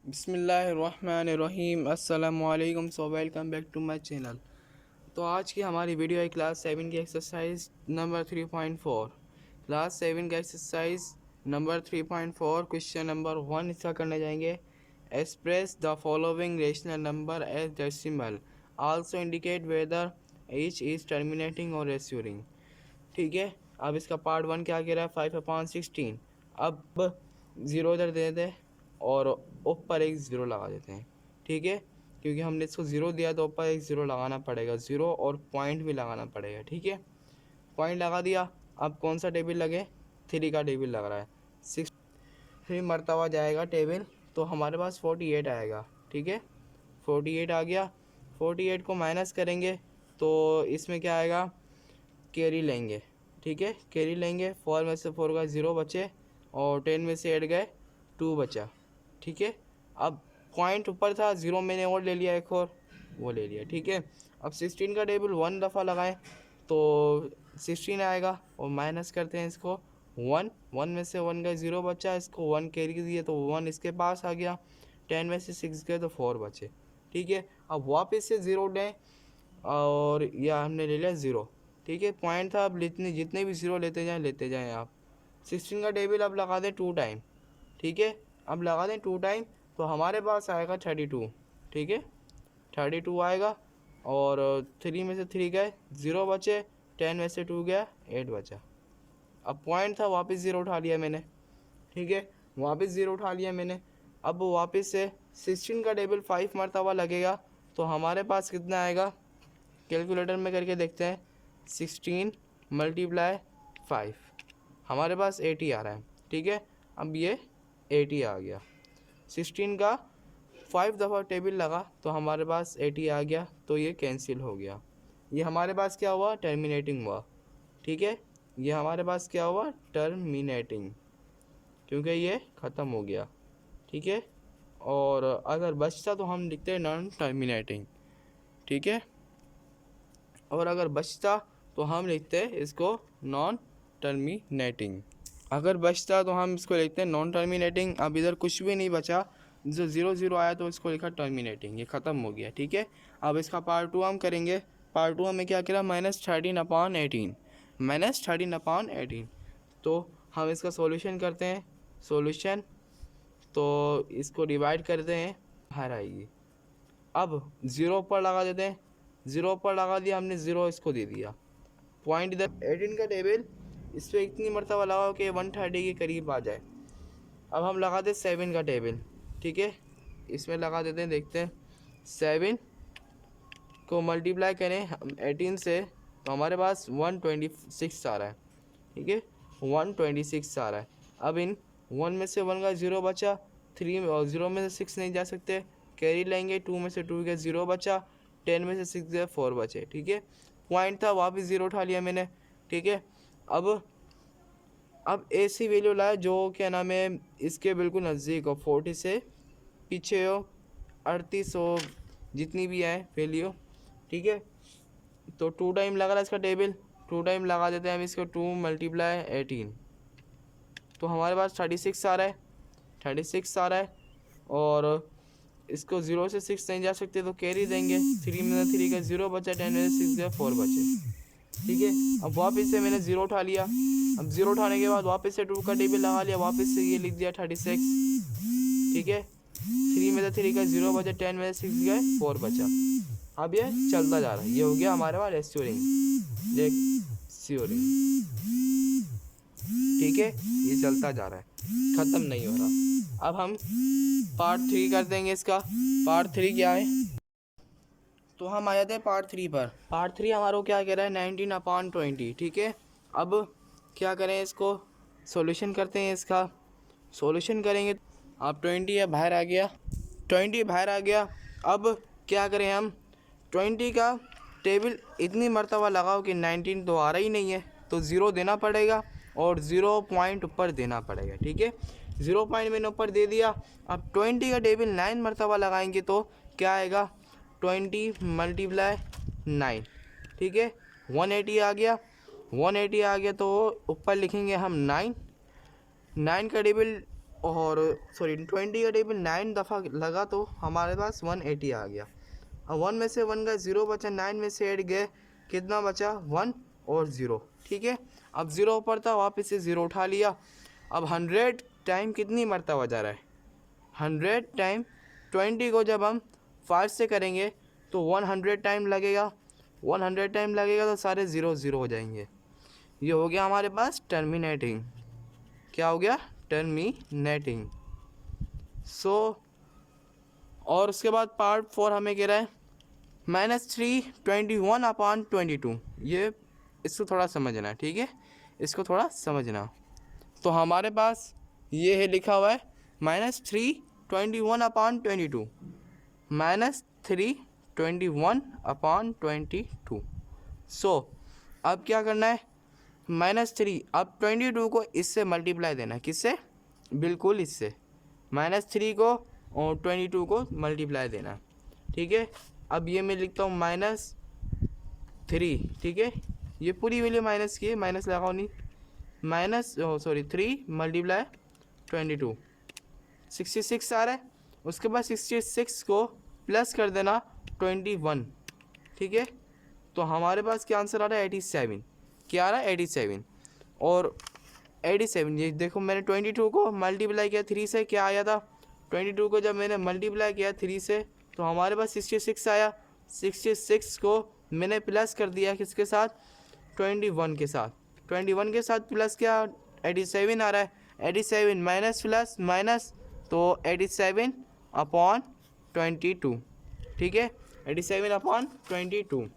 बिस्मिल्लाहिर्रहमानिर्रहीम अस्सलामुअलैकुम। So welcome back to my channel. तो आज की हमारी वीडियो है क्लास 7 की एक्सरसाइज नंबर 3.4। क्लास 7 का एक्सरसाइज नंबर 3.4 क्वेश्चन नंबर 1 इसका करने जाएंगे। Express the following rational number as decimal, also indicate whether each is terminating और रेस्यूरिंग। ठीक है, अब इसका पार्ट 1 क्या कह रहा है, 5/16। अब ज़ीरो इधर दे दें और ऊपर एक ज़ीरो लगा देते हैं। ठीक है, क्योंकि हमने इसको ज़ीरो दिया तो ऊपर एक ज़ीरो लगाना पड़ेगा, ज़ीरो और पॉइंट भी लगाना पड़ेगा। ठीक है, पॉइंट लगा दिया। अब कौन सा टेबल लगे, 3 का टेबल लग रहा है। 6 3 मरतबा जाएगा टेबल, तो हमारे पास 48 आएगा। ठीक है, 48 आ गया। 48 को माइनस करेंगे तो इसमें क्या आएगा, कैरी लेंगे। ठीक है, कैरी लेंगे। 4 में से 4 का 0 बचे और 10 में से 8 गए 2 बचा। ठीक है, अब पॉइंट ऊपर था, 0 मैंने और ले लिया, एक और वो ले लिया। ठीक है, अब 16 का टेबल 1 दफ़ा लगाएं तो 16 आएगा और माइनस करते हैं इसको 1। 1 में से 1 का 0 बचा, इसको 1 कैरी दिए तो 1 इसके पास आ गया। 10 में से 6 गए तो 4 बचे। ठीक है, अब वापस से 0 लें और यह हमने ले लिया 0। ठीक है, पॉइंट था, अब जितने भी 0 लेते जाएं आप। 16 का टेबल अब लगा दें 2 टाइम। ठीक है, अब लगा दें 2 टाइम तो हमारे पास आएगा 32। ठीक है, 32 आएगा और 3 में से 3 गए 0 बचे, 10 में से 2 गया 8 बचा। अब पॉइंट था, वापस 0 उठा लिया मैंने। ठीक है, वापस 0 उठा लिया मैंने। अब वापस से 16 का टेबल 5 मरतबा लगेगा तो हमारे पास कितना आएगा, कैलकुलेटर में करके देखते हैं। 16 × 5 हमारे पास 80 आ रहा है। ठीक है, अब ये 80 आ गया। 16 का 5 दफ़ा टेबल लगा तो हमारे पास 80 आ गया, तो ये कैंसिल हो गया। ये हमारे पास क्या हुआ, टर्मिनेटिंग हुआ। ठीक है, ये हमारे पास क्या हुआ, टर्मिनेटिंग, क्योंकि ये ख़त्म हो गया। ठीक है, और अगर बचता तो हम लिखते हैं नॉन टर्मिनेटिंग। ठीक है, और अगर बचता तो हम लिखते हैं इसको नॉन टर्मिनेटिंग। अगर बचता तो हम इसको लिखते हैं नॉन टर्मिनेटिंग। अब इधर कुछ भी नहीं बचा, जो 0 आया तो इसको लिखा टर्मिनेटिंग, ये ख़त्म हो गया। ठीक है, अब इसका पार्ट 2 हम करेंगे। पार्ट 2 हमें क्या करा, -13/18, -13/18। तो हम इसका सॉल्यूशन करते हैं। सॉल्यूशन तो इसको डिवाइड करते हैं, बाहर आएगी। अब 0 पर लगा देते हैं, 0 पर लगा दिया हमने, 0 इसको दे दिया। पॉइंट इधर 18 का टेबल इस पर इतनी मरतबा लगाओ कि 130 के करीब आ जाए। अब हम लगा दें 7 का टेबल। ठीक है, इसमें लगा देते हैं, देखते हैं। 7 को मल्टीप्लाई करें हम 18 से तो हमारे पास 126 आ रहा है। ठीक है, 126 आ रहा है। अब इन 1 में से 1 का 0 बचा, 3 और 0 में से 6 नहीं जा सकते, कैरी लेंगे। 2 में से 2 का 0 बचा, 10 में से 6 गए 4 बचे। ठीक है, पॉइंट था, वापस 0 उठा लिया मैंने। ठीक है, अब ऐसी वैल्यू लाए जो क्या नाम है, इसके बिल्कुल नज़दीक हो, 40 से पीछे हो, 38 हो, जितनी भी आए वैल्यू। ठीक है, तो 2 टाइम लगा रहा है इसका टेबल, 2 टाइम लगा देते हैं हम इसको। 2 × 18 तो हमारे पास 36 आ रहा है, 36 आ रहा है। और इसको 0 से 6 नहीं जा सकते तो कैरी देंगे। 3 में से 3 का 0 बचा, 10 में से 6 गया 4 बचे। ठीक है, अब वापस से मैंने 0 उठा लिया। अब 0 उठाने के बाद वापस से 2 का टेबल लगा लिया, वापस से ये लिख दिया 36। ठीक है, 3 में से 3 का 0 बचा, 10 में से 6 गए 4 बचा। अब ये चलता जा रहा है, ये हो गया हमारे पास रेस्योरिंग। ठीक है, ये चलता जा रहा है, ख़त्म नहीं हो रहा। अब हम पार्ट 3 कर देंगे इसका। पार्ट 3 क्या है, तो हम आ जाते हैं पार्ट 3 पर। पार्ट 3 हमारा क्या कह रहा है, 19/20। ठीक है, अब क्या करें, इसको सॉल्यूशन करते हैं। इसका सॉल्यूशन करेंगे, अब 20 है बाहर आ गया, 20 बाहर आ गया। अब क्या करें हम, 20 का टेबल इतनी मरतबा लगाओ कि 19 तो आ रहा ही नहीं है, तो 0 देना पड़ेगा और 0 पॉइंट ऊपर देना पड़ेगा। ठीक है, 0 पॉइंट मैंने ऊपर दे दिया। अब 20 का टेबल 9 मरतबा लगाएंगे तो क्या आएगा, 20 × 9। ठीक है, 180 आ गया। 180 आ गया तो ऊपर लिखेंगे हम 9। 9 का टेबल और सॉरी 20 का टेबल 9 दफ़ा लगा तो हमारे पास 180 आ गया। अब 1 में से 1 गए 0 बचा, 9 में से 8 गए कितना बचा 1 और 0। ठीक है, अब 0 ऊपर था वापस से 0 उठा लिया। अब 100 टाइम कितनी मरतबा जा रहा है, 100 टाइम 20 को जब हम 5 से करेंगे तो 100 टाइम लगेगा, 100 टाइम लगेगा तो सारे 0 0 हो जाएंगे। ये हो गया हमारे पास टर्मिनेटिंग। क्या हो गया, टर्मिनेटिंग। सो और उसके बाद पार्ट 4 हमें कह रहा है -3 21/22। ये इसको थोड़ा समझना, ठीक है, इसको थोड़ा समझना। तो हमारे पास ये है लिखा हुआ है -3 21/22, -3 21/22। सो अब क्या करना है, -3, अब 22 को इससे मल्टीप्लाई देना है, किससे, बिल्कुल इससे, -3 को और 22 को मल्टीप्लाई देना। ठीक है, अब ये मैं लिखता हूँ -3। ठीक है, ये पूरी वैल्यू माइनस की है, माइनस लगाओ नहीं, -3 मल्टीप्लाई 22, 66 आ रहा है। उसके बाद 66 को प्लस कर देना 21। ठीक है, तो हमारे पास क्या आंसर आ रहा है 87। क्या आ रहा है 87। और 87 ये देखो, मैंने 22 को मल्टीप्लाई किया 3 से, क्या आया था 22 को जब मैंने मल्टीप्लाई किया 3 से तो हमारे पास 66 आया। 66 को मैंने प्लस कर दिया किसके साथ, 21 के साथ, 21 के साथ प्लस क्या 87 आ रहा है। 87 माइनस प्लस माइनस, तो 87/22। ठीक है, 87/22।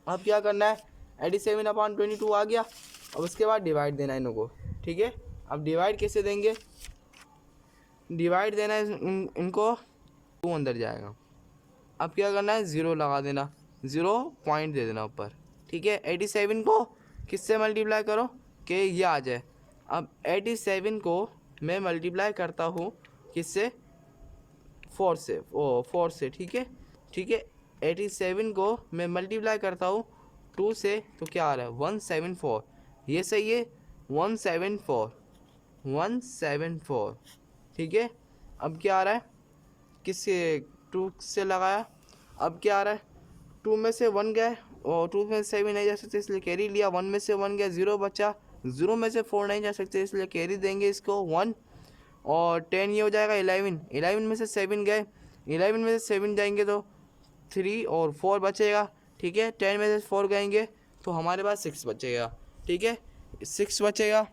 अब क्या करना है, 87/22 आ गया। अब उसके बाद डिवाइड देना है इनको। ठीक है, अब डिवाइड कैसे देंगे, डिवाइड देना है इनको, 2 अंदर जाएगा। अब क्या करना है 0 लगा देना, 0 पॉइंट दे देना ऊपर। ठीक है, 87 को किससे मल्टीप्लाई करो कि ये आ जाए। अब 87 को मैं मल्टीप्लाई करता हूँ किससे, 4 से, 4 से। ठीक है, ठीक है, 87 को मैं मल्टीप्लाई करता हूँ 2 से, तो क्या आ रहा है 174। ये सही है, 174, 174। ठीक है, अब क्या आ रहा है, किससे 2 से लगाया। अब क्या आ रहा है, 2 में से 1 गए और 2 में से भी नहीं जा सकते इसलिए कैरी लिया। 1 में से 1 गया 0 बचा, 0 में से 4 नहीं जा सकते इसलिए कैरी देंगे इसको 1। और 10 ये हो जाएगा 11, 11 में से 7 गए, 11 में से 7 जाएंगे तो 3 और 4 बचेगा। ठीक है, 10 में से 4 गएंगे तो हमारे पास 6 बचेगा। ठीक है, 6 बचेगा।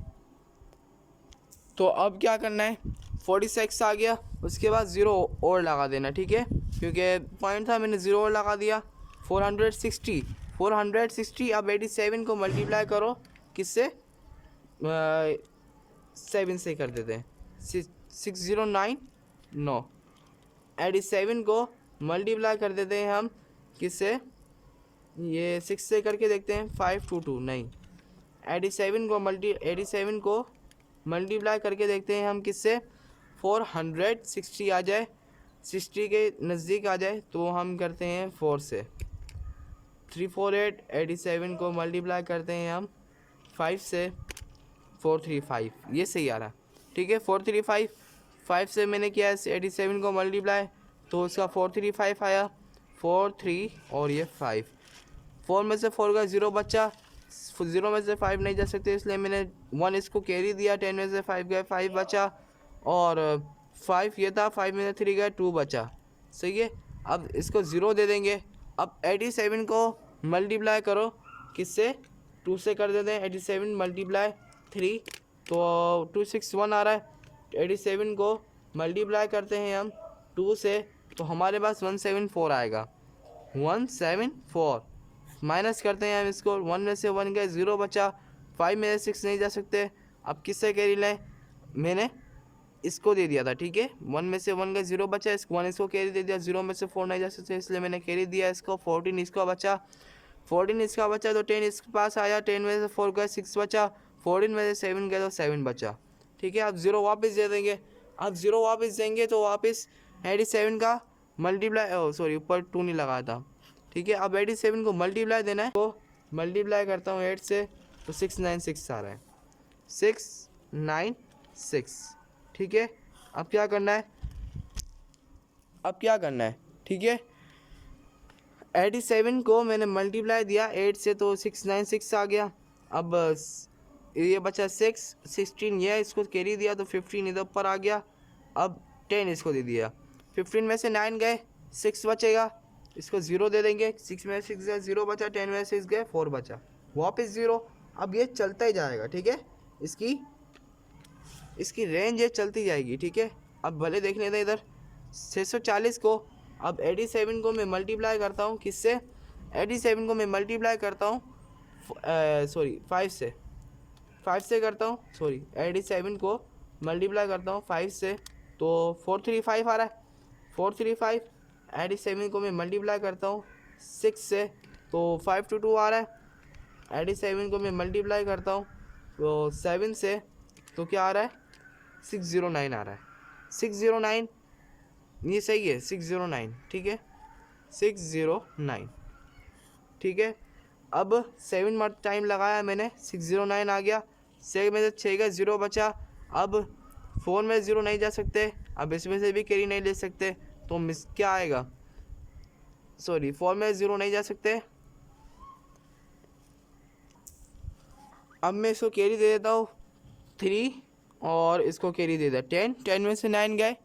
तो अब क्या करना है, 46 आ गया, उसके बाद 0 और लगा देना। ठीक है, क्योंकि पॉइंट था मैंने 0 और लगा दिया। 460, 460। अब 87 को मल्टीप्लाई करो किससे, 7 से कर देते हैं, 609। 87 को मल्टीप्लाई कर देते हैं हम किससे, ये 6 से करके देखते हैं, 522 नहीं, 87 को मल्टीप्लाई करके देखते हैं हम किससे, 460 आ जाए, 60 के नज़दीक आ जाए तो हम करते हैं 4 से, 348। 87 को मल्टीप्लाई करते हैं हम 5 से, 435। ये सही आ रहा। ठीक है, 435, 5 से मैंने किया 87 को मल्टीप्लाई तो उसका 435 आया, 43 और ये 5। 4 में से 4 का 0 बचा, 0 में से 5 नहीं जा सकते इसलिए मैंने 1 इसको कैरी दिया। 10 में से 5 गए 5 बचा, और 5 ये था, 5 में से 3 गए 2 बचा। सही है, अब इसको 0 दे देंगे। अब 87 को मल्टीप्लाई करो किससे, 2 से कर देते हैं। 87 मल्टीप्लाई 3 तो 261 आ रहा है। 87 को मल्टीप्लाई करते हैं हम 2 से तो हमारे पास 174 आएगा, 174। माइनस करते हैं हम इसको, 1 में से 1 गए 0 बचा, 5 में से 6 नहीं जा सकते। अब किससे कैरी लें, मैंने इसको दे दिया था। ठीक है, 1 में से 1 गए 0 बचा, इसको 1 इसको कैरी दे दिया। 0 में से 4 नहीं जा सकते इसलिए मैंने कैरी दिया इसको। 14 इसका बचा, 14 इसका बचा तो 10 इसके पास आया। 10 में से 4 गए 6 बचा, 14 में से 7 गए तो 7 बचा। ठीक है, अब 0 वापस दे देंगे। अब 0 वापस देंगे तो वापस 87 का मल्टीप्लाई, सॉरी ऊपर 2 नहीं लगाया था। ठीक है, अब 87 को मल्टीप्लाई देना है, तो मल्टीप्लाई करता हूँ 8 से तो 696 आ रहा है, 696। ठीक है। अब क्या करना है, ठीक है। 87 को मैंने मल्टीप्लाई दिया 8 से तो 696 आ गया। अब ये बचा 16 ये इसको कैरी दिया तो 15 इधर ऊपर आ गया। अब 10 इसको दे दिया, 15 में से 9 गए, 6 बचेगा, इसको 0 दे देंगे। 6 में 6 गए 0 बचा, 10 में 6 गए 4 बचा, वापस 0। अब ये चलता ही जाएगा, ठीक है। इसकी रेंज ये चलती जाएगी, ठीक है। अब भले देख लेते हैं इधर 640 को, अब 87 को मैं मल्टीप्लाई करता हूँ किससे, 87 को मैं मल्टीप्लाई करता हूँ 5 से करता हूँ, 87 को मल्टीप्लाई करता हूँ 5 से तो 435 आ रहा है, 435। 87 को मैं मल्टीप्लाई करता हूँ 6 से तो 522 आ रहा है। 87 को मैं मल्टीप्लाई करता हूँ तो 7 से तो क्या आ रहा है, 609 आ रहा है। 609 ये सही है, 609, ठीक है, 609, ठीक है। अब 7 टाइम लगाया मैंने, 609 आ गया, 6 में से 6 का 0 बचा। अब 4 में 0 नहीं जा सकते, अब इसमें से भी कैरी नहीं ले सकते, तो मिस क्या आएगा, 4 में 0 नहीं जा सकते। अब मैं इसको कैरी दे देता हूँ 3 और इसको कैरी दे दिया 10, 10 में से 9 गए,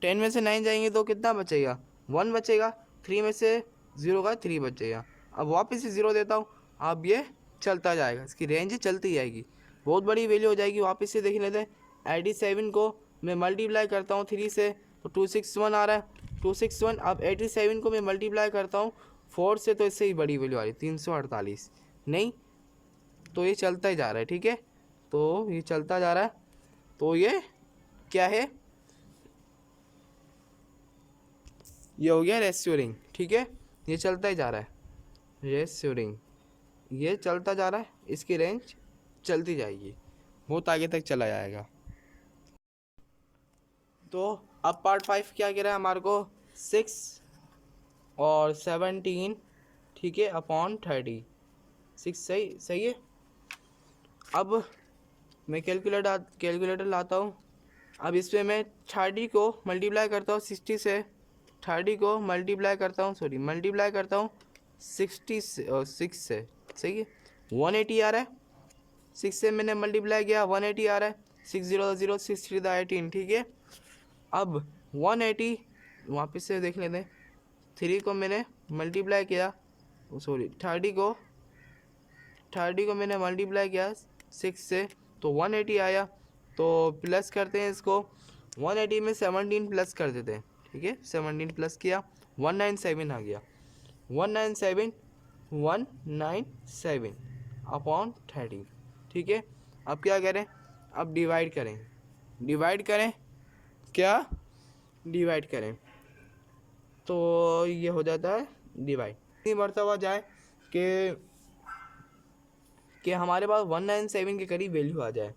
10 में से 9 जाएंगे तो कितना बचेगा, 1 बचेगा। 3 में से 0 का 3 बचेगा। अब वापस से 0 देता हूँ, अब ये चलता जाएगा, इसकी रेंज चलती जाएगी, बहुत बड़ी वैल्यू हो जाएगी। वापस से देख लेते हैं, 87 को मैं मल्टीप्लाई करता हूँ 3 से तो 261 आ रहा है, 261। अब 87 को मैं मल्टीप्लाई करता हूँ 4 से तो इससे ही बड़ी वैल्यू आ रही है 348, नहीं तो ये चलता ही जा रहा है, ठीक है। तो ये चलता जा रहा है, तो ये क्या है, ये हो गया रेस्योरिंग, ठीक है। ये चलता ही जा रहा है, रेस्योरिंग, ये चलता जा रहा है, इसकी रेंज चलती जाएगी, बहुत आगे तक चला जाएगा। तो अब पार्ट 5 क्या कह रहा है हमारे को, 6 और 17, ठीक है, अपॉन 30, 6 सही है। अब मैं कैलकुलेटर लाता हूँ। अब इसमें मैं 30 को मल्टीप्लाई करता हूँ 60 से, 30 को मल्टीप्लाई करता हूँ 60 से 6 से, सही है, 180 आ रहा है। 6 से मैंने मल्टीप्लाई किया 180 आ रहा है, 6 0 0 6 3 18, ठीक है। अब 180 वापस से देख लेते हैं, 3 को मैंने मल्टीप्लाई किया 30 को मैंने मल्टीप्लाई किया 6 से तो 180 आया। तो प्लस करते हैं इसको, 180 में 17 प्लस कर देते हैं, ठीक है, 17 प्लस किया 197 आ गया, 197 अपॉन 30, ठीक है। अब क्या करें, अब डिवाइड करें तो ये हो जाता है डिवाइड, इतनी मरतबा जाए कि हमारे पास 197 के करीब वैल्यू आ जाए।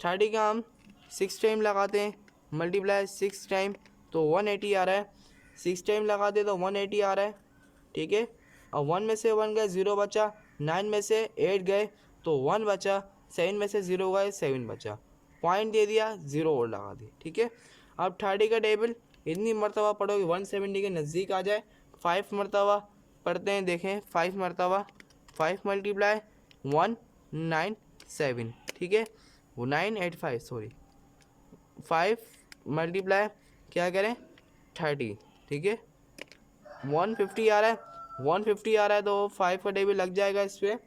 30 का हम 6 टाइम लगाते हैं, मल्टीप्लाई 6 टाइम तो 180 आ रहा है, 6 टाइम लगाते तो 180 आ रहा है, ठीक है। और 1 में से 1 गए 0 बचा, 9 में से 8 गए तो 1 बचा, 7 में से 0 गए 7 बचा, पॉइंट दे दिया 0 और लगा दी, ठीक है। अब 30 का टेबल इतनी मरतबा पढ़ोगे 170 के नज़दीक आ जाए, 5 मरतबा पढ़ते हैं, देखें 5 मरतबा, 5 मल्टीप्लाई 197, ठीक है, वो 985 5 मल्टीप्लाई क्या करें 30, ठीक है, 150 आ रहा है, 150 आ रहा है तो 5 का टेबल लग जाएगा इस पर,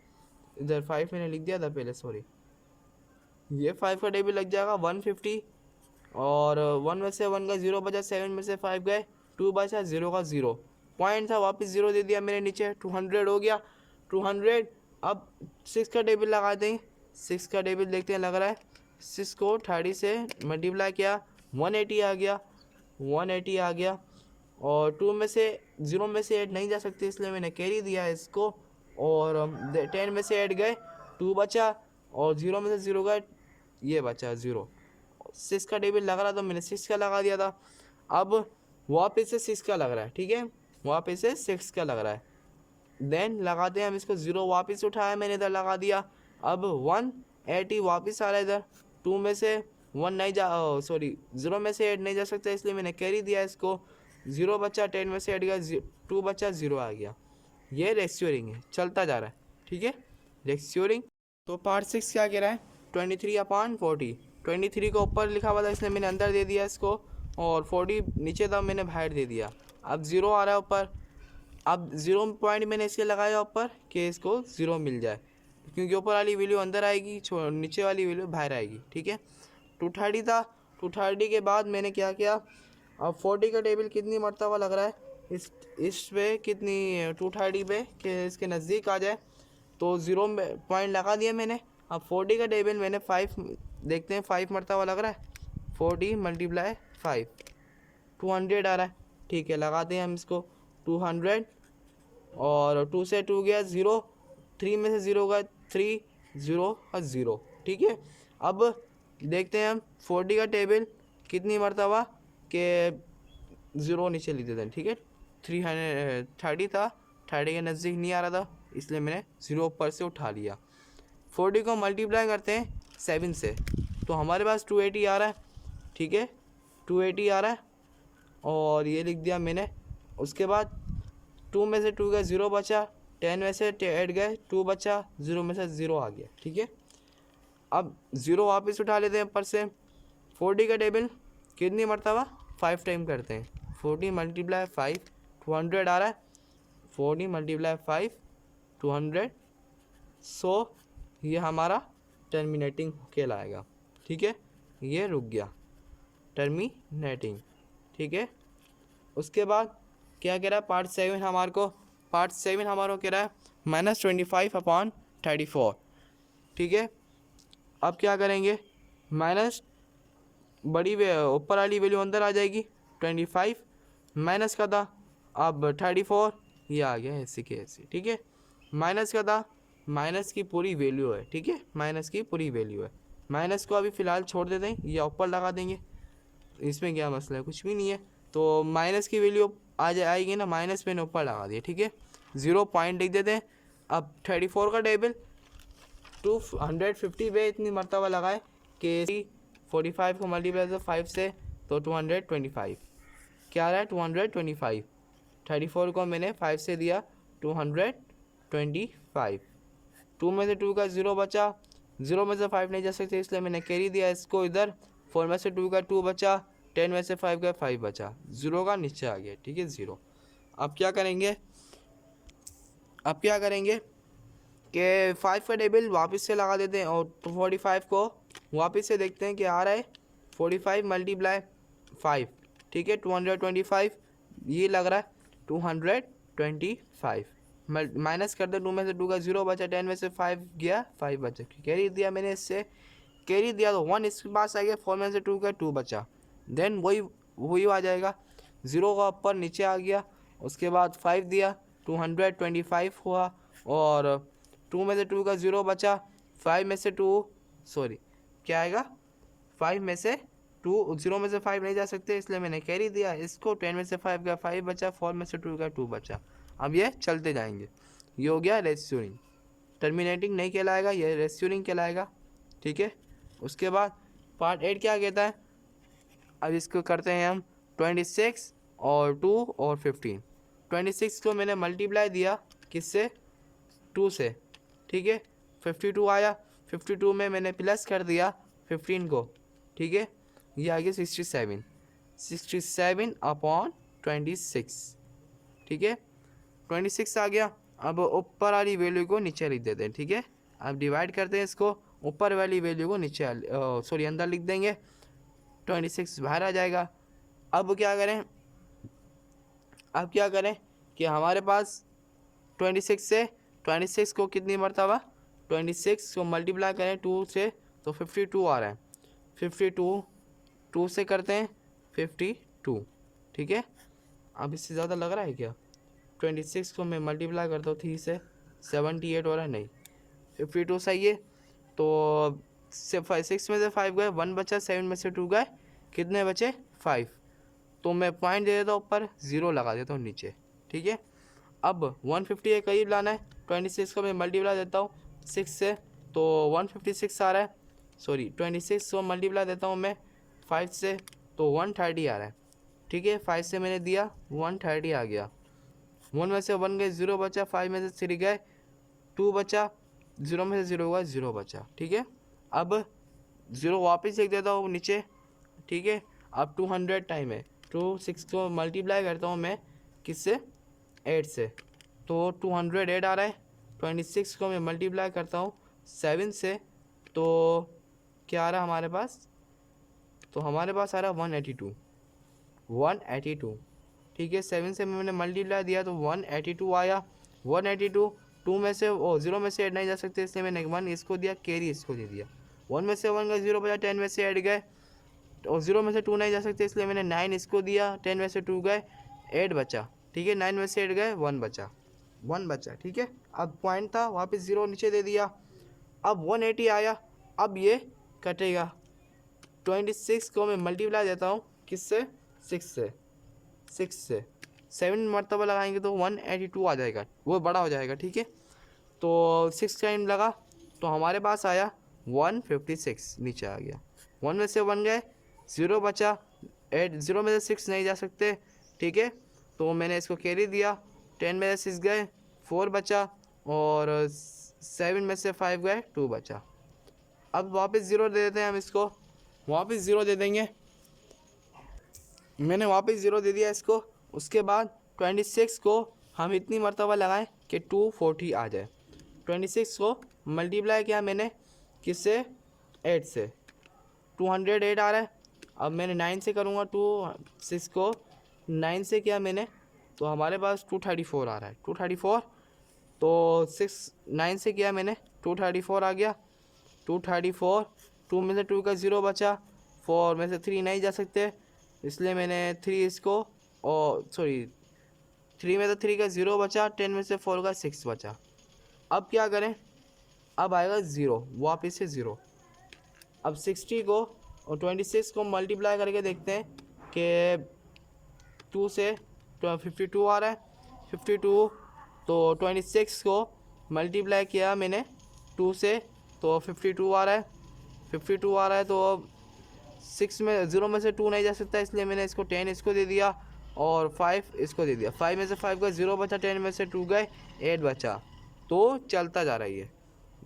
इधर 5 मैंने लिख दिया था पहले, ये 5 का टेबल लग जाएगा 150। और 1 में से 1 का 0 बचा, 7 में से 5 गए 2 बचा, 0 का 0 पॉइंट था, वापस 0 दे दिया मैंने नीचे, 200 हो गया 200। अब 6 का टेबल लगाते हैं, 6 का टेबल देखते हैं लग रहा है, 6 को 30 से मल्टीप्लाई किया 180 आ गया, 180 आ गया। और 2 में से 0 में से 8 नहीं जा सकते इसलिए मैंने कैरी दिया इसको, और 10 में से 8 गए 2 बचा, और 0 में से 0 गए ये बचा 0। 6 का टेबल लग रहा तो मैंने 6 का लगा दिया था। अब वापस से 6 का लग रहा है, ठीक है, वापस से 6 का लग रहा है, देन लगाते हैं हम इसको, 0 वापस उठाया मैंने इधर लगा दिया। अब 180 वापस आ रहा है इधर, 2 में से 1 नहीं जा सॉरी 0 में से 8 नहीं जा सकता, इसलिए मैंने कैरी दिया इसको। 0 बचा, 10 में से 8 गया, 2 बचा, 0 आ गया। ये रेस्योरिंग है, चलता जा रहा है, ठीक है, रेस्योरिंग। तो पार्ट 6 क्या कह रहा है, 23/40। 23 को ऊपर लिखा हुआ था इसलिए मैंने अंदर दे दिया इसको, और 40 नीचे था मैंने बाहर दे दिया। अब 0 आ रहा है ऊपर, अब 0 पॉइंट मैंने इसलिए लगाया ऊपर कि इसको 0 मिल जाए, क्योंकि ऊपर वाली वैल्यू अंदर आएगी, नीचे वाली वैल्यू बाहर आएगी, ठीक है। 230 था, 230 के बाद मैंने क्या किया, अब 40 का टेबल कितनी मरतबा लग रहा है इस पे, कितनी 230 पे कि इसके नज़दीक आ जाए, तो 0 पॉइंट लगा दिया मैंने। अब 40 का टेबल मैंने 5 देखते हैं, 5 मरतबा लग रहा है। 40 × 5 200 आ रहा है, ठीक है, लगाते हैं हम इसको 200, और 2 से 2 गया 0, 3 में से 0 गया 3, 0 और 0, ठीक है। अब देखते हैं हम 40 का टेबल कितनी मरतबा के 0 नीचे लिख देते हैं, ठीक है। 330 था, 30 के नज़दीक नहीं आ रहा था, इसलिए मैंने 0 ऊपर से उठा लिया। 40 को मल्टीप्लाई करते हैं 7 से, तो हमारे पास 280 आ रहा है, ठीक है, 280 आ रहा है, और ये लिख दिया मैंने। उसके बाद 2 में से 2 गया, 0 बचा, 10 में से 8 गए, 2 बचा, 0 में से 0 आ गया, ठीक है। अब 0 वापस उठा लेते हैं ऊपर से। 40 का टेबल कितनी मरतबा 5 टाइम करते हैं, 40 × 5 200 आ रहा है, 40 × 5 200, सो ये हमारा टर्मिनेटिंग कहलाएगा, ठीक है, ये रुक गया, टर्मिनेटिंग, ठीक है। उसके बाद क्या कह रहा है पार्ट 7 हमारे को, पार्ट 7 हमारे को कह रहा है -25/34, ठीक है। अब क्या करेंगे, माइनस बड़ी ऊपर वाली वैल्यू अंदर आ जाएगी, 25 माइनस का था, अब 34 ये आ गया ऐसे के ऐसे, ठीक है। माइनस का था, माइनस की पूरी वैल्यू है, ठीक है, माइनस की पूरी वैल्यू है। माइनस को अभी फ़िलहाल छोड़ देते हैं या ऊपर लगा देंगे, इसमें क्या मसला है, कुछ भी नहीं है। तो माइनस की वैल्यू आएगी ना, माइनस मैंने ऊपर लगा दिया, ठीक है, 0 पॉइंट लिख देते हैं। अब 34 का टेबल 250 पे इतनी मरतबा लगाए कि 45 को मल्टीप्लाई 5 से, तो 225 क्या आ रहा है, 225। 34 को मैंने 5 से दिया, 225। 2 में से 2 का 0 बचा, 0 में से 5 नहीं जा सकते, इसलिए मैंने कैरी दिया इसको इधर। 4 में से 2 का 2 बचा, 10 में से 5 का 5 बचा, 0 का नीचे आ गया, ठीक है, 0। अब क्या करेंगे, कि 5 का टेबल वापस से लगा देते हैं, और 45 को वापस से देखते हैं कि आ रहा है 45 × 5, ठीक है, 225 ये लग रहा है, 225 माइनस कर दे, 2 में से 2 का 0 बचा, 10 में से 5 गया, 5 बचा, कैरी दिया मैंने इससे, कैरी दिया तो 1 इसके पास आ गया, 4 में से 2 का 2 बचा, देन वही आ जाएगा, 0 का ऊपर नीचे आ गया। उसके बाद 5 दिया, 225 हुआ, और 2 में से 2 का 0 बचा, 5 में से 2 सॉरी क्या आएगा, 5 में से 2 0 में से 5 नहीं जा सकते, इसलिए मैंने कैरी दिया इसको। 10 में से 5 का 5 बचा, 4 में से 2 का 2 बचा। अब ये चलते जाएंगे, ये हो गया रेस्यूरिंग, टर्मिनेटिंग नहीं कहलाएगा, ये रेस्यूरिंग कहलाएगा, ठीक है। उसके बाद पार्ट 8 क्या कहता है, अब इसको करते हैं हम 26 और 2 और 15। 26 को मैंने मल्टीप्लाई दिया किससे, 2 से, ठीक है, 52 आया, 52 में मैंने प्लस कर दिया 15 को, ठीक है, ये आ गया 67/26, ठीक है, 26 आ गया। अब ऊपर वाली वैल्यू को नीचे लिख देते हैं, ठीक है। अब डिवाइड करते हैं इसको, ऊपर वाली वैल्यू को नीचे अंदर लिख देंगे, 26 बाहर आ जाएगा। अब क्या करें कि हमारे पास 26 को कितनी मरतबा, 26 को मल्टीप्लाई करें 2 से, तो 52 आ रहा है, 52 2 से करते हैं 52, ठीक है। अब इससे ज़्यादा लग रहा है क्या, 26 को मैं मल्टीप्लाई करता हूँ 3 से, 78 हो रहा है, नहीं 52 सही है। तो 6 में से 5 गए, 1 बचा, 7 में से 2 गए, कितने बचे 5, तो मैं पॉइंट दे देता हूँ ऊपर, 0 लगा देता हूँ नीचे, ठीक है। अब 150 के करीब लाना है, 26 को मैं मल्टीप्लाई देता हूँ 6 से, तो 156 आ रहा है, सॉरी 26 को मल्टीप्लाई देता हूँ मैं 5 से, तो 130 आ रहा है। ठीक है, 5 से मैंने दिया 130 आ गया। 1 में से 1 गए 0 बचा, 5 में से 3 गए 2 बचा, 0 में से 0 हुआ 0 बचा। ठीक है, अब 0 वापस लिख देता हूँ नीचे। ठीक है, अब 200 टाइम है, 6 को मल्टीप्लाई करता हूँ मैं किससे, 8 से, तो 208 आ रहा है। 26 को मैं मल्टीप्लाई करता हूँ 7 से, तो क्या आ रहा है हमारे पास, तो हमारे पास आ रहा है 182। ठीक है, 7 से मैंने मल्टीप्लाई दिया तो 182 आया। 182 2 में से 0 में से ऐड नहीं जा सकते, इसलिए मैंने 1 इसको दिया, कैरी इसको दे दिया। 1 में से 1 का 0 बचा, 10 में से ऐड गए, और 0 में से 2 नहीं जा सकते, इसलिए मैंने 9 इसको दिया, 10 में से 2 गए 8 बचा। ठीक है, 9 में से 8 गए 1 बचा। ठीक है, अब पॉइंट था वापस 0 नीचे दे दिया। अब 180 आया, अब ये कटेगा। 26 को मैं मल्टीप्लाई देता हूँ किससे, 6 से 7 मरतबा लगाएंगे तो 182 आ जाएगा, वो बड़ा हो जाएगा। ठीक है, तो 6 टाइम लगा तो हमारे पास आया 156, नीचे आ गया। 1 में से 1 गए 0 बचा, 0 में से 6 नहीं जा सकते। ठीक है, तो मैंने इसको कैरी दिया, 10 में से 6 गए 4 बचा, और 7 में से 5 गए 2 बचा। अब वापस 0 दे देते हैं हम इसको, वापस 0 दे देंगे, मैंने वापस 0 दे दिया इसको। उसके बाद 26 को हम इतनी मरतबा लगाएं कि 240 आ जाए। 26 को मल्टीप्लाई किया मैंने किससे, 8 से, 208 आ रहा है। अब मैंने 9 से करूँगा, 26 को 9 से किया मैंने, तो हमारे पास 234 आ रहा है। 234, तो 9 से किया मैंने, 234 आ गया। 234, 2 में से 2 का 0 बचा, 4 में से 3 नहीं जा सकते, इसलिए मैंने 3 इसको, और सॉरी 3 में से 3 का 0 बचा, 10 में से 4 का 6 बचा। अब क्या करें, अब आएगा 0, वापस से 0। अब 60 को और 26 को मल्टीप्लाई करके देखते हैं कि 2 से 52 आ रहा है। 52, तो 26 को मल्टीप्लाई किया मैंने 2 से, तो 52 आ रहा है। 52 आ रहा है, तो 6 में 0 में से 2 नहीं जा सकता, इसलिए मैंने इसको 10 इसको दे दिया, और 5 इसको दे दिया। 5 में से 5 का 0 बचा, 10 में से 2 गए 8 बचा। तो चलता जा रहा है,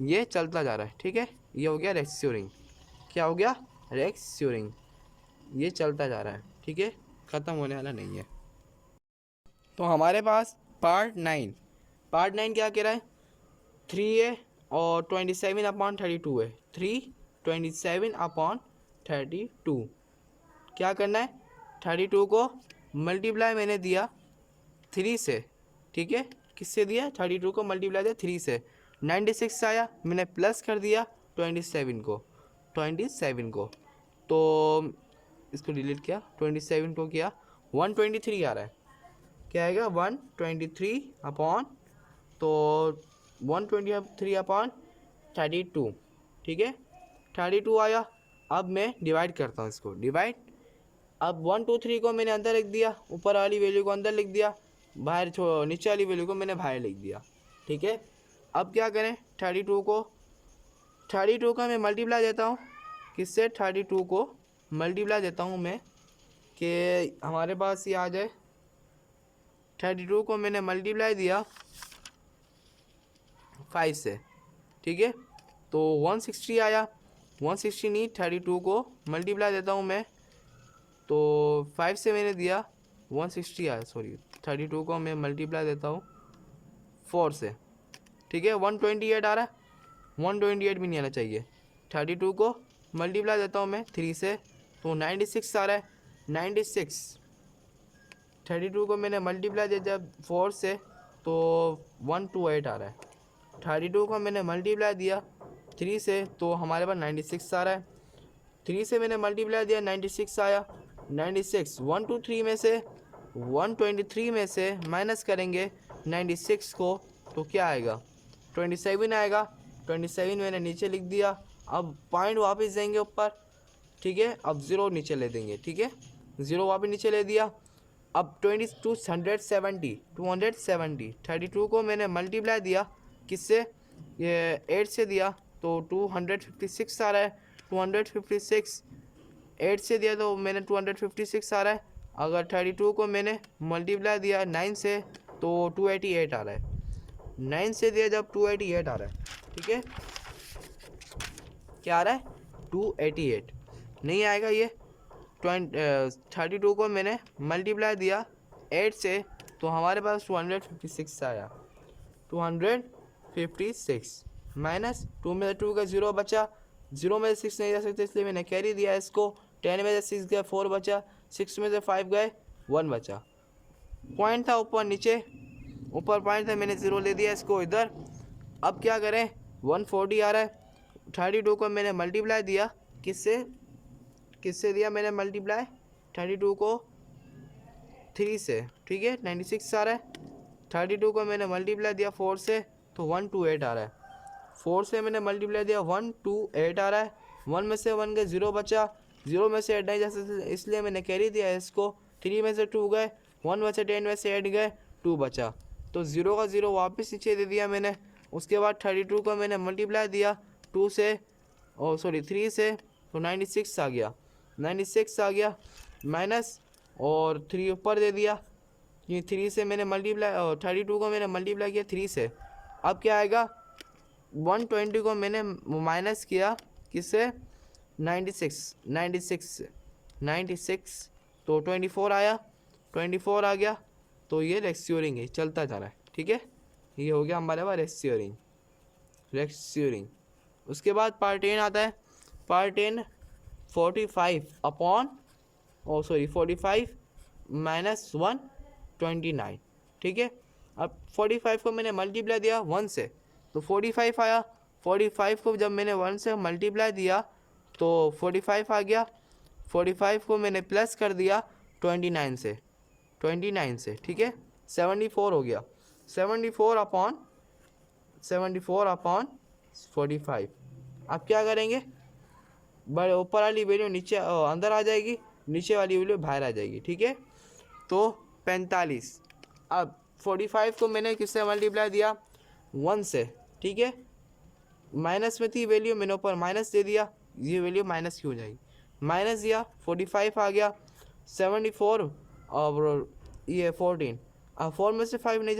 ये चलता जा रहा है। ठीक है, ये हो गया रेक्स्योरिंग। क्या हो गया, रेक्स्योरिंग, ये चलता जा रहा है। ठीक है, ख़त्म होने वाला नहीं है। तो हमारे पास पार्ट 9 क्या कह रहा है, 3 है और 27/32 है। 3/27/32 क्या करना है, 32 को मल्टीप्लाई मैंने दिया 3 से। ठीक है, किससे दिया, 32 को मल्टीप्लाई दिया 3 से, 96 आया, मैंने प्लस कर दिया 27 को, तो इसको डिलीट किया, 27 को किया, 123 आ रहा है। क्या आएगा, 123 अपॉन, तो 123/32। ठीक है, 32 आया। अब मैं डिवाइड करता हूँ इसको, डिवाइड। अब 1 2 3 को मैंने अंदर लिख दिया, ऊपर वाली वैल्यू को अंदर लिख दिया, बाहर नीचे वाली वैल्यू को मैंने बाहर लिख दिया। ठीक है, अब क्या करें, 32 का मैं मल्टीप्लाई देता हूँ किससे, 32 को मल्टीप्लाई देता हूँ मैं कि हमारे पास ये आ जाए। 32 को मैंने मल्टीप्लाई दिया 5 से। ठीक है, तो 160 आया। 160 नहीं, 32 को मल्टीप्लाई देता हूँ मैं, तो 5 से मैंने दिया 160 आया, सॉरी 32 को मैं मल्टीप्लाई देता हूँ 4 से। ठीक है, 128 आ रहा है, 128 भी नहीं आना चाहिए। 32 को मल्टीप्लाई देता हूँ मैं 3 से, तो 96 आ रहा है। 96, 32 को मैंने मल्टीप्लाई दिया जब 4 से, तो 128 आ रहा है। 32 को मैंने मल्टीप्लाई दिया 3 से, तो हमारे पास 96 आ रहा है। 3 से मैंने मल्टीप्लाई दिया 96 आया। 96 123 में से 123 में से माइनस करेंगे 96 को, तो क्या आएगा, 27 आएगा। 27 मैंने नीचे लिख दिया। अब पॉइंट वापस देंगे ऊपर। ठीक है, अब 0 नीचे ले देंगे। ठीक है, 0 वापस नीचे ले दिया। अब 270 32 को मैंने मल्टीप्लाई दिया किससे, ये 8 से दिया, तो 256 आ रहा है। 256 8 से दिया तो मैंने 256 आ रहा है। अगर 32 को मैंने मल्टीप्लाई दिया 9 से तो 288 आ रहा है। 9 से दिया जब 288 आ रहा है, ठीक है, क्या आ रहा है 288। नहीं आएगा ये 32 को मैंने मल्टीप्लाई दिया 8 से तो हमारे पास 256 आया। 256 माइनस 2 में से 2 का 0 बचा, 0 में से 6 नहीं जा सकते इसलिए मैंने कैरी दिया इसको। 10 में से 6 गए 4 बचा, 6 में से 5 गए 1 बचा। पॉइंट था ऊपर नीचे, ऊपर पॉइंट था, मैंने 0 ले दिया इसको इधर। अब क्या करें 140 आ रहा है। 32 को मैंने मल्टीप्लाई दिया किससे दिया मैंने मल्टीप्लाई 32 को 3 से, ठीक है, 96 आ रहा है। 32 को मैंने मल्टीप्लाई दिया 4 से तो 128 आ रहा है। 4 से मैंने मल्टीप्लाई दिया 128 आ रहा है। 1 में से 1 गए 0 बचा, 0 में से 8 नहीं जा सकते इसलिए मैंने कैरी दिया इसको। 3 में से 2 गए 1 बचा, 10 में से 8 गए 2 बचा, तो 0 का 0 वापस नीचे दे दिया मैंने। उसके बाद 32 को मैंने मल्टीप्लाई दिया 3 से तो 96 आ गया। 96 आ गया माइनस और 3 ऊपर दे दिया। ये 3 से मैंने मल्टीप्लाई 32 को मैंने मल्टीप्लाई किया 3 से। अब क्या आएगा 120 को मैंने माइनस किया किससे 96 तो 24 आया, 24 आ गया। तो ये रेक्स्योरिंग है, चलता जा रहा है, ठीक है। ये हो गया हमारे पास रेक्स्योरिंग। उसके बाद पार्ट 10 आता है। पार्ट 10 45 माइनस 129, ठीक है। अब 45 को मैंने मल्टीप्लाई दिया 1 से तो 45 आया। 45 को जब मैंने 1 से मल्टीप्लाई दिया तो 45 आ गया। 45 को मैंने प्लस कर दिया 29 से, ठीक है, 74 हो गया। 74 अपॉन 45। अब क्या करेंगे, बड़े ऊपर वाली वैल्यू नीचे अंदर आ जाएगी, नीचे वाली वैल्यू बाहर आ जाएगी, ठीक है। तो 45। अब 45 को मैंने किससे मल्टीप्लाई दिया 1 से, ठीक है। माइनस में थी वैल्यू, मैंने ऊपर माइनस दे दिया, ये वैल्यू माइनस की हो जाएगी। माइनस दिया 45 आ गया। 74 और ये 14। अब 4 में से 5 नहीं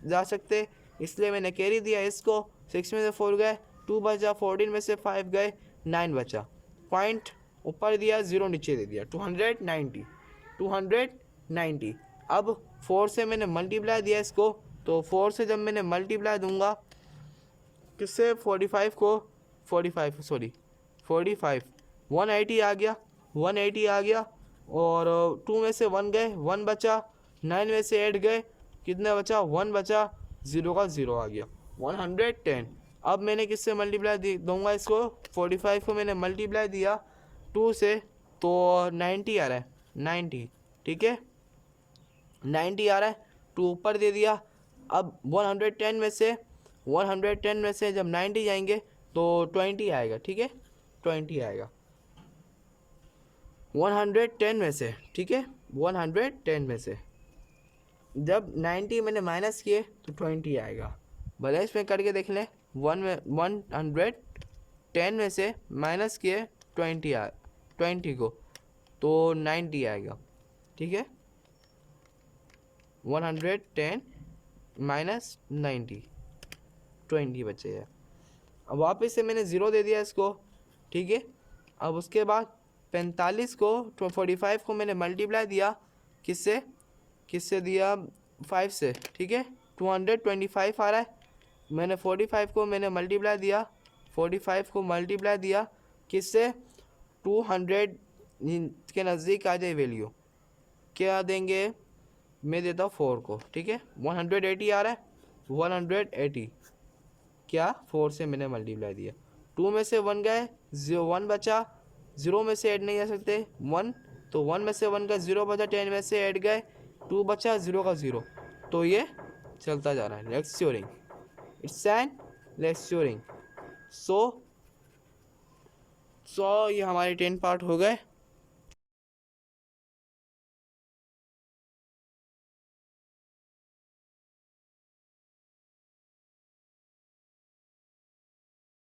जा सकते इसलिए मैंने कैरी दिया इसको। 6 में से 4 गए 2 बचा, 14 में से 5 गए 9 बचा। पॉइंट ऊपर दिया 0 नीचे दे दिया 290। अब 4 से मैंने मल्टीप्लाई दिया इसको, तो 4 से जब मैंने मल्टीप्लाई दूंगा किससे 45 180 आ गया। 180 आ गया और 2 में से 1 गए 1 बचा, 9 में से 8 गए कितने बचा 1 बचा, 0 का 0 आ गया 110। अब मैंने किससे मल्टीप्लाई दूंगा इसको 45 को मैंने मल्टीप्लाई दिया 2 से तो 90 आ रहा है 90, ठीक है, 90 आ रहा है। 2 ऊपर दे दिया। अब 110 में से जब 90 जाएंगे तो 20 आएगा, ठीक है, 20 आएगा 110 में से, ठीक है। 110 में से जब 90 मैंने माइनस किए तो 20 आएगा। भले इसमें करके देख लें। 110 में से माइनस किए 20 को तो 90 आएगा, ठीक है। 110 माइनस 90 20 बचेगा। अब वापस से मैंने 0 दे दिया इसको, ठीक है। अब उसके बाद 45 को 45 को मैंने मल्टीप्लाई दिया किससे दिया 5 से, ठीक है, 225 आ रहा है। मैंने 45 को मैंने मल्टीप्लाई दिया 45 को मल्टीप्लाई दिया किससे 200 के नज़दीक आ जाए वैल्यू, क्या देंगे, मैं देता हूँ 4 को, ठीक है। 180 आ रहा है 180, क्या 4 से मैंने मल्टीप्लाई दिया। 2 में से 1 गए 1 बचा, 0 में से 8 नहीं आ सकते 1, तो 1 में से 1 का 0 बचा, 10 में से 8 गए 2 बचा, 0 का 0। तो ये चलता जा रहा है रेक्स्योरिंग, इट्स एन रेक्स्योरिंग। सो ये हमारे 10 पार्ट हो गए।